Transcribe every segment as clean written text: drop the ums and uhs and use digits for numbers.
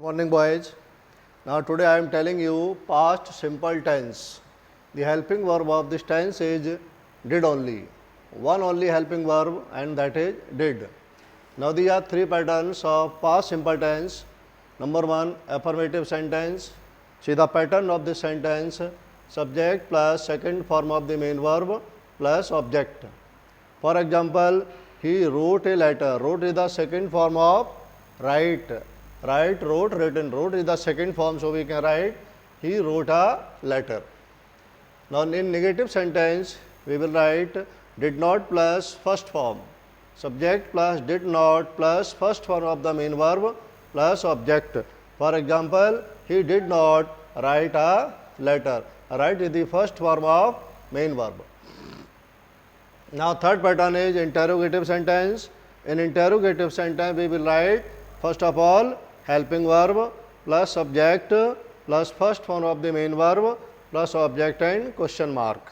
Morning boys. Now today I am telling you past simple tense. The helping verb of this tense is did only. One only helping verb and that is did. Now these are three patterns of past simple tense. Number one, affirmative sentence. See the pattern of this sentence: subject plus second form of the main verb plus object. For example, he wrote a letter. Wrote is the second form of write. Write, wrote, written. Wrote is the second form, so we can write he wrote a letter. Now in negative sentence, we will write did not plus first form. Subject plus did not plus first form of the main verb plus object. For example, he did not write a letter. Write is the first form of main verb. Now third pattern is interrogative sentence. In interrogative sentence, we will write first of all helping verb plus subject plus first form of the main verb plus object and question mark.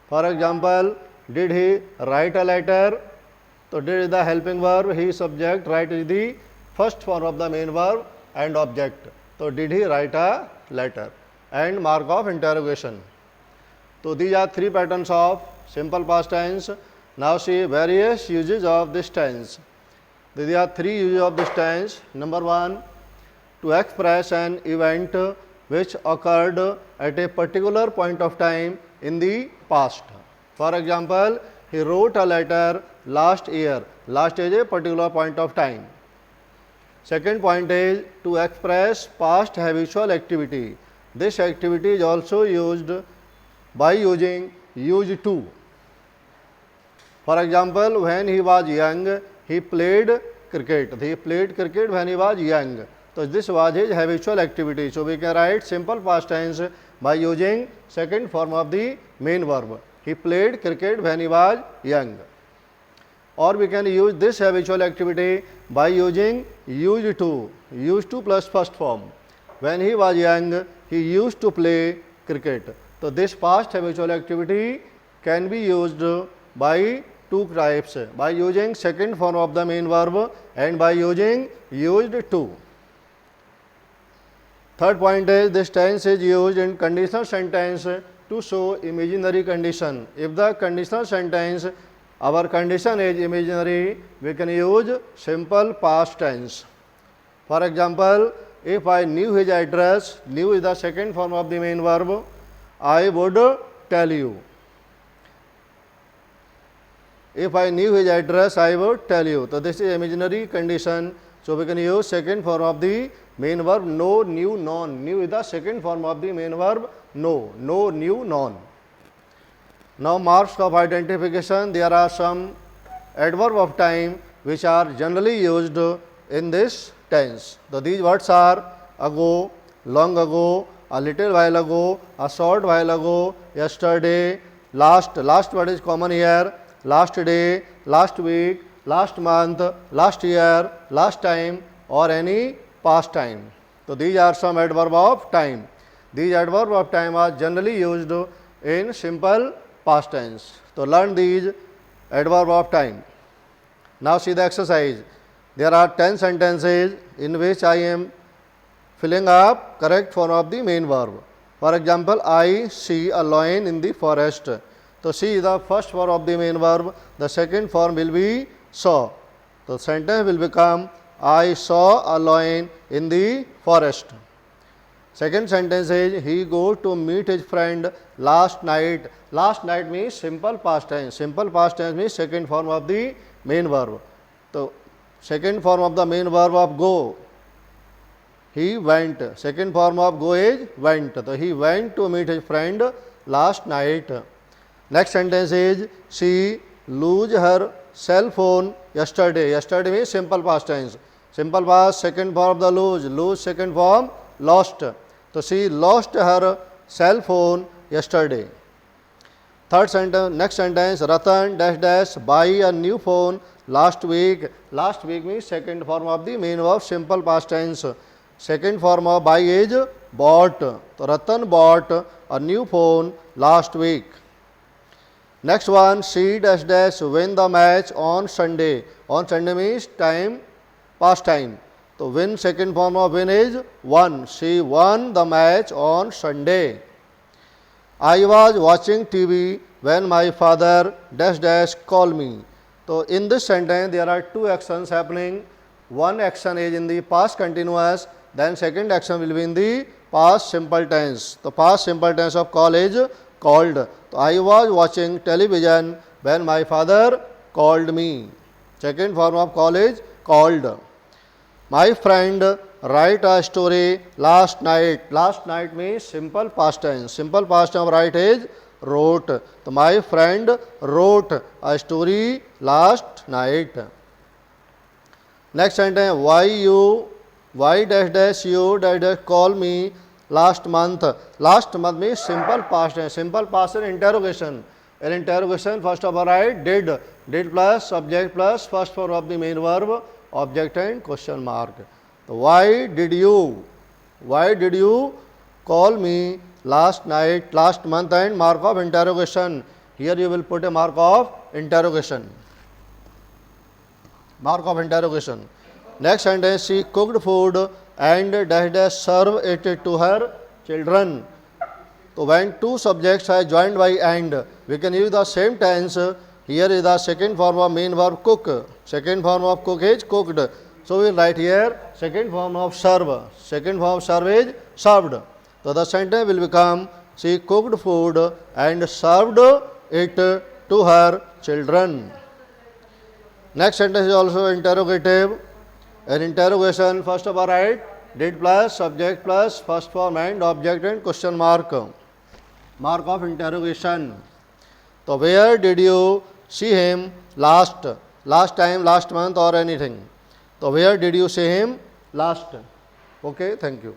For example, did he write a letter? So did is the helping verb, he subject, write is the first form of the main verb and object. So did he write a letter? And mark of interrogation. So these are three patterns of simple past tense. Now see various uses of this tense. There are three uses of this tense. Number one, to express an event which occurred at a particular point of time in the past. For example, he wrote a letter last year. Last is a particular point of time. Second point is to express past habitual activity. This activity is also used by using used to. For example, when he was young, he played cricket. He played cricket when he was young. So this was his habitual activity. So we can write simple past tense by using second form of the main verb. He played cricket when he was young. Or we can use this habitual activity by using used to. Used to plus first form. When he was young, he used to play cricket. So this past habitual activity can be used by two types, by using second form of the main verb and by using used to. Third point is this tense is used in conditional sentence to show imaginary condition. If the conditional sentence, our condition is imaginary, we can use simple past tense. For example, if I knew his address, knew is the second form of the main verb, I would tell you. If I knew his address, I would tell you. So this is imaginary condition. So we can use second form of the main verb know, knew, known. Knew is the second form of the main verb know. Know, knew, known. Now marks of identification. There are some adverb of time which are generally used in this tense. So these words are ago, long ago, a little while ago, a short while ago, yesterday, last. Last word is common here. Last day, last week, last month, last year, last time or any past time. So these are some adverb of time. These adverb of time are generally used in simple past tense. So learn these adverb of time. Now see the exercise. There are 10 sentences in which I am filling up correct form of the main verb. For example, I see a lion in the forest. So see the first form of the main verb, the second form will be saw. The sentence will become I saw a lion in the forest. Second sentence is he go to meet his friend last night. Last night means simple past tense. Simple past tense means second form of the main verb. So second form of the main verb of go, he went. Second form of go is went. So he went to meet his friend last night. Next sentence is she lose her cell phone yesterday. Yesterday means simple past tense. Simple past second form of the lose. Lose second form lost. So she lost her cell phone yesterday. Third sentence, next sentence, Ratan dash dash buy a new phone last week. Last week means second form of the main verb simple past tense. Second form of buy is bought. So Ratan bought a new phone last week. Next one, she dash dash win the match on Sunday. On Sunday means time, past time. तो win second form of win is won. She won the match on Sunday. I was watching TV when my father dash dash called me. So in this sentence there are two actions happening. One action is in the past continuous, then second action will be in the past simple tense. The past simple tense of call is called. So I was watching television when my father called me. Second form of call is called. My friend write a story last night. Last night means simple past tense. Simple past tense of write is wrote. So my friend wrote a story last night. Next sentence, why dash dash you dash dash call me last month. Last month means simple past tense. Simple past tense interrogation. In interrogation, first of all write did. Did plus subject plus first form of the main verb, object and question mark. So why did you call me last night, last month, and mark of interrogation. Here you will put a mark of interrogation. Mark of interrogation. Next sentence, she cooked food and dash dash serve it to her children. So when two subjects are joined by and, we can use the same tense. Here is the second form of main verb cook. Second form of cook is cooked. So we will write here second form of serve. Second form of serve is served. So the sentence will become she cooked food and served it to her children. Next sentence is also interrogative. An interrogation, first of all write did plus subject plus first form and object and question mark. Mark of interrogation. So where did you see him last? Last time, last month or anything. So where did you see him last? Okay, thank you.